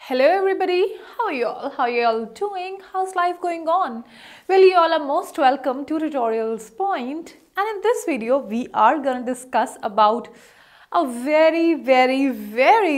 Hello everybody, how are you all? How are you all doing? How's life going on? Well, you all are most welcome to Tutorials Point, and in this video we are going to discuss about a very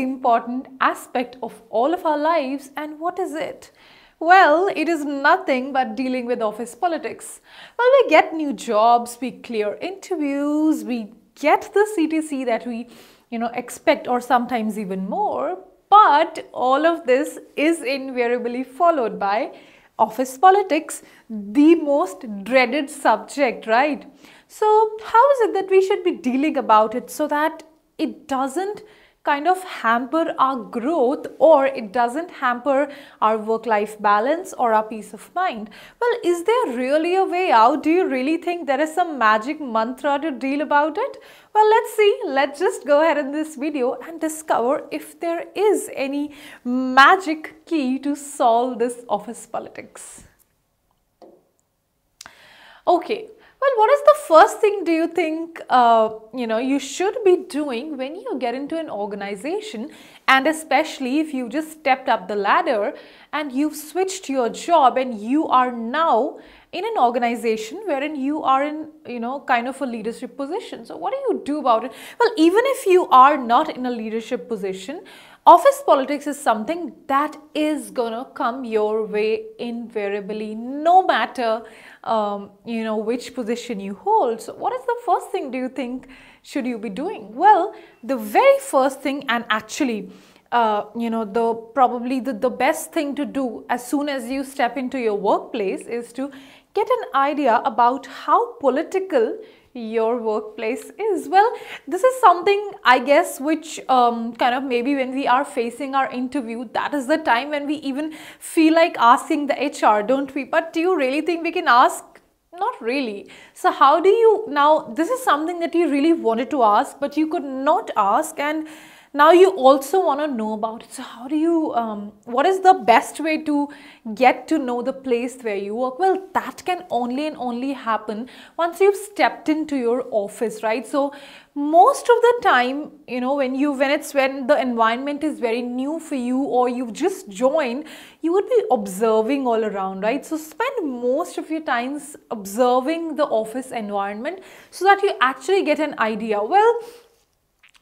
important aspect of all of our lives. And what is it? Well, it is nothing but dealing with office politics. Well, we get new jobs, we clear interviews, we get the CTC that we expect, or sometimes even more. But all of this is invariably followed by office politics, the most dreaded subject, right? So how is it that we should be dealing about it so that it doesn't kind of hamper our growth, or it doesn't hamper our work-life balance or our peace of mind? Well, is there really a way out? Do you really think there is some magic mantra to deal about it? Well, let's see. Let's just go ahead in this video and discover if there is any magic key to solve this office politics. Okay. Well, what is the first thing do you think you should be doing when you get into an organization, and especially if you just stepped up the ladder and you've switched your job and you are now in an organization wherein you are in kind of a leadership position? So what do you do about it? Well, even if you are not in a leadership position, office politics is something that is gonna come your way invariably, no matter which position you hold. So what is the first thing do you think should you be doing? Well, the very first thing, and actually the best thing to do as soon as you step into your workplace is to get an idea about how political your workplace is. Well, this is something, I guess, which kind of maybe when we are facing our interview, that is the time when we even feel like asking the HR, don't we? But do you really think we can ask? Not really. So how do you, now this is something that you really wanted to ask but you could not ask, and now you also want to know about it. So how do you, what is the best way to get to know the place where you work? Well, that can only and only happen once you've stepped into your office, right? So most of the time, when the environment is very new for you, or you've just joined, you would be observing all around, right? So spend most of your times observing the office environment so that you actually get an idea. Well,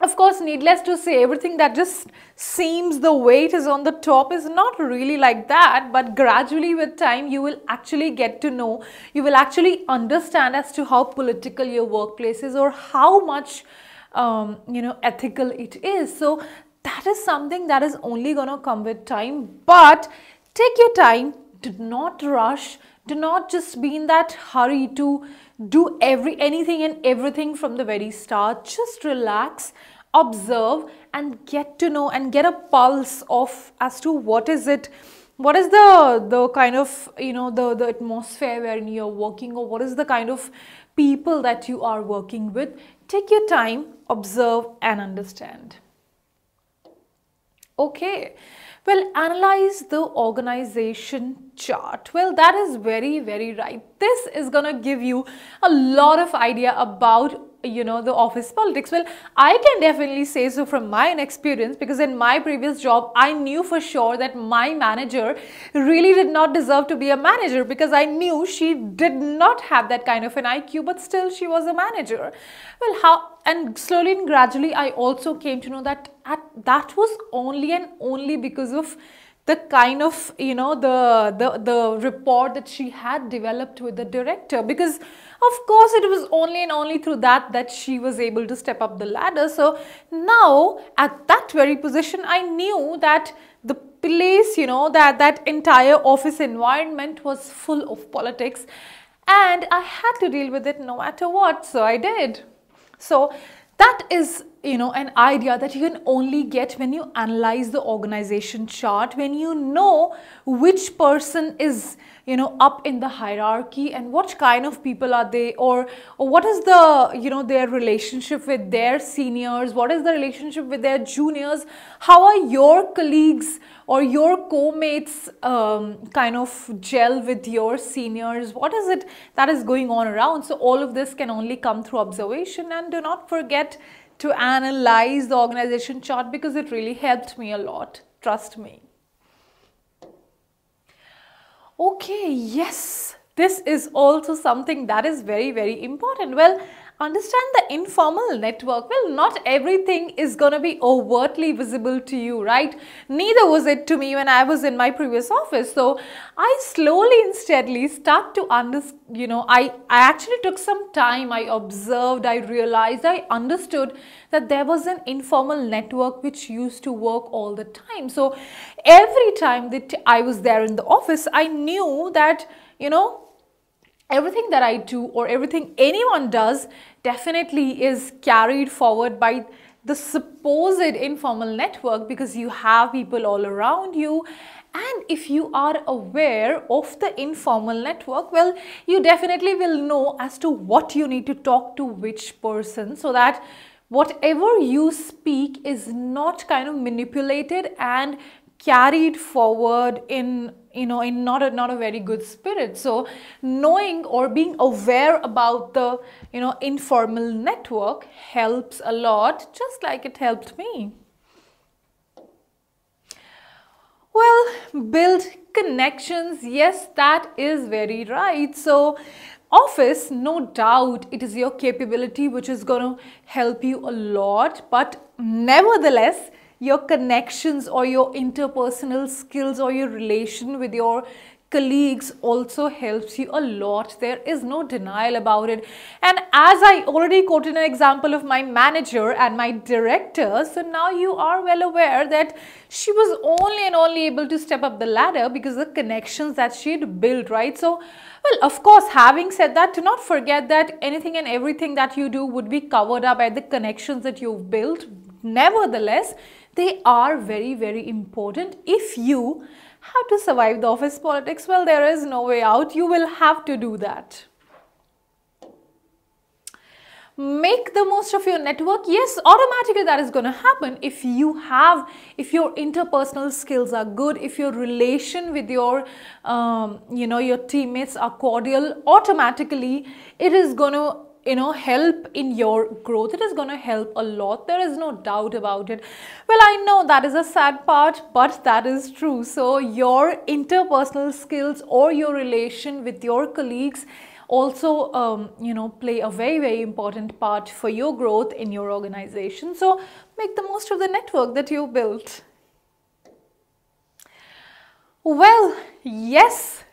of course, needless to say, everything that just seems the way it is on the top is not really like that, but gradually with time you will actually get to know, you will actually understand as to how political your workplace is, or how much ethical it is. So that is something that is only gonna come with time, but take your time, do not rush, do not just be in that hurry to do anything and everything from the very start. Just relax, observe, and get to know and get a pulse of as to what is it, what is the kind of the atmosphere wherein you're working, or what is the kind of people that you are working with. Take your time, observe and understand. Okay. Well, analyze the organization chart. Well, that is very right. This is gonna give you a lot of idea about the office politics. Well, I can definitely say so from my own experience, because in my previous job I knew for sure that my manager really did not deserve to be a manager, because I knew she did not have that kind of an IQ, but still she was a manager. Well, and slowly and gradually I also came to know that that was only and only because of the kind of the rapport that she had developed with the director, because of course it was only and only through that she was able to step up the ladder. So now at that very position I knew that the place, that entire office environment was full of politics, and I had to deal with it no matter what. So I did. So that is an idea that you can only get when you analyze the organization chart, when you know which person is up in the hierarchy and what kind of people are they, or what is the their relationship with their seniors, what is the relationship with their juniors, how are your colleagues or your co-mates kind of gel with your seniors, what is it that is going on around. So all of this can only come through observation, and do not forget to analyze the organization chart, because it really helped me a lot, trust me. Okay, yes, this is also something that is very, very important. Well, understand the informal network. Well, not everything is going to be overtly visible to you, right? Neither was it to me when I was in my previous office. So I slowly and steadily start to understand, I actually took some time. I observed, I realized, I understood that there was an informal network which used to work all the time. So every time that I was there in the office, I knew that, everything that I do or everything anyone does definitely is carried forward by the supposed informal network, because you have people all around you. And if you are aware of the informal network, well, you definitely will know as to what you need to talk to which person, so that whatever you speak is not kind of manipulated and carried forward in not a very good spirit. So knowing or being aware about the informal network helps a lot, just like it helped me. Well, build connections. Yes, that is very right. So office, no doubt, it is your capability which is going to help you a lot, but nevertheless, your connections or your interpersonal skills or your relation with your colleagues also helps you a lot. There is no denial about it. And as I already quoted an example of my manager and my director, so now you are well aware that she was only and only able to step up the ladder because of the connections that she had built, right? So, well, of course, having said that, do not forget that anything and everything that you do would be covered up by the connections that you've built. Nevertheless, they are very, very important. If you have to survive the office politics, well, there is no way out. You will have to do that. Make the most of your network. Yes, automatically that is going to happen if your interpersonal skills are good, if your relation with your your teammates are cordial. Automatically it is going to help in your growth. It is going to help a lot. There is no doubt about it. Well, I know that is a sad part, but that is true. So your interpersonal skills or your relation with your colleagues also play a very, very important part for your growth in your organization. So make the most of the network that you built. Well, yes,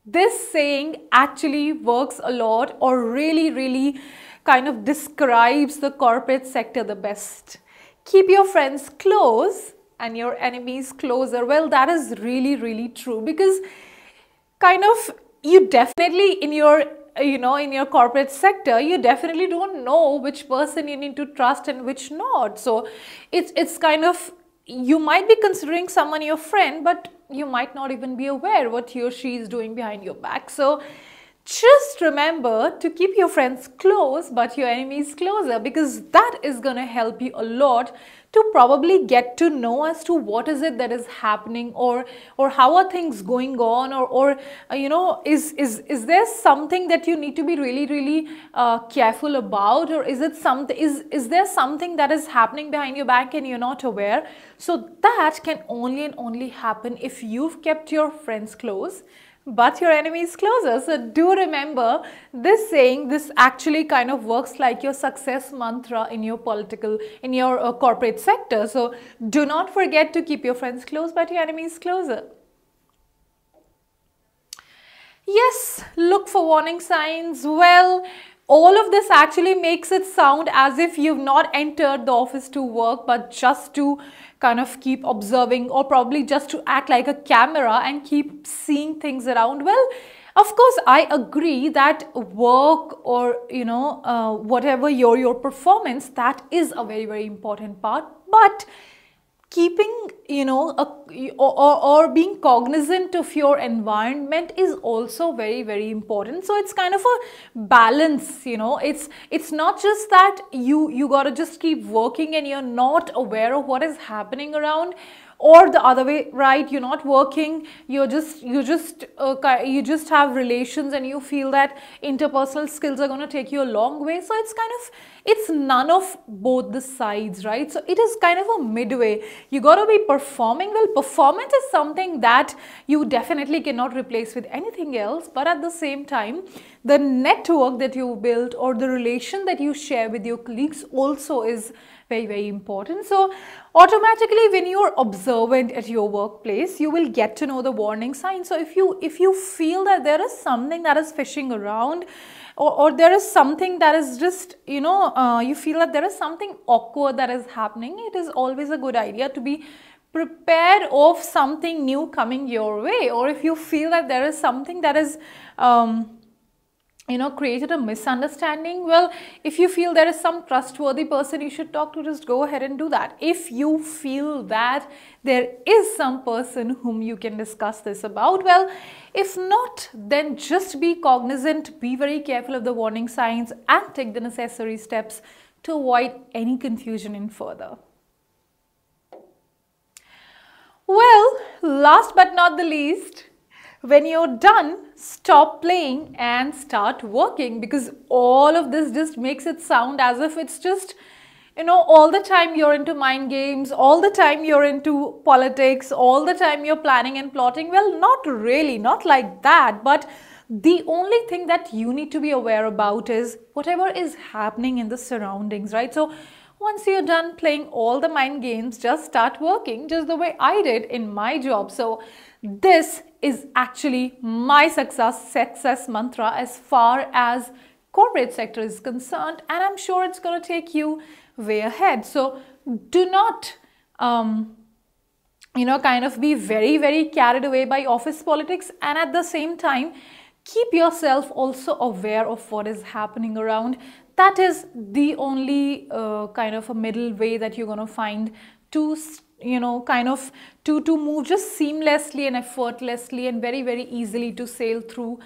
this saying actually works a lot, or really kind of describes the corporate sector the best. Keep your friends close and your enemies closer. Well, that is really true, because kind of you definitely in your in your corporate sector, you definitely don't know which person you need to trust and which not. So it's kind of, you might be considering someone your friend, but you might not even be aware what he or she is doing behind your back. So just remember to keep your friends close but your enemies closer, because that is going to help you a lot to probably get to know as to what is it that is happening, or how are things going on, or is there something that you need to be really careful about, or is there something that is happening behind your back and you're not aware. So that can only and only happen if you've kept your friends close but your enemy is closer. So do remember this saying. This actually kind of works like your success mantra in your corporate sector. So do not forget to keep your friends close but your enemies closer. Yes, look for warning signs. Well, all of this actually makes it sound as if you've not entered the office to work, but just to kind of keep observing, or probably just to act like a camera and keep seeing things around. Well, of course, I agree that work, or whatever your performance, that is a very important part. But keeping or being cognizant of your environment is also very important. So it's kind of a balance. It's not just that you gotta just keep working and you're not aware of what is happening around. or the other way, right? You're not working, you just have relations, and you feel that interpersonal skills are going to take you a long way. So it's none of both the sides, right? So it is kind of a midway. You got to be performing well. Performance is something that you definitely cannot replace with anything else, but at the same time, the network that you build or the relation that you share with your colleagues also is very, very important. So automatically, when you're observant at your workplace, you will get to know the warning signs. So if you feel that there is something that is fishing around, or there is something that is just, you feel that there is something awkward that is happening, it is always a good idea to be prepared of something new coming your way. Or if you feel that there is something that is created a misunderstanding, well, if you feel there is some trustworthy person you should talk to, just go ahead and do that. If you feel that there is some person whom you can discuss this about, well, if not, then just be cognizant, be very careful of the warning signs, and take the necessary steps to avoid any confusion in further. Well, last but not the least, when you're done, stop playing and start working, because all of this just makes it sound as if it's just, all the time you're into mind games, all the time you're into politics, all the time you're planning and plotting. Well, not really, not like that. But the only thing that you need to be aware about is whatever is happening in the surroundings, right? So once you're done playing all the mind games, just start working, just the way I did in my job. So this is actually my success mantra as far as corporate sector is concerned, and I'm sure it's going to take you way ahead. So do not kind of be very, very carried away by office politics, and at the same time keep yourself also aware of what is happening around. That is the only kind of a middle way that you're going to find to to move just seamlessly and effortlessly and very, very easily to sail through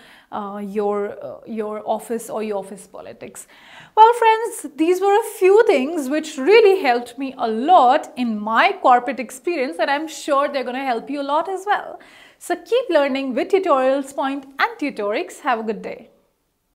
your office or your office politics. Well, friends, these were a few things which really helped me a lot in my corporate experience, and I'm sure they're going to help you a lot as well. So keep learning with Tutorials Point and Tutorix. Have a good day.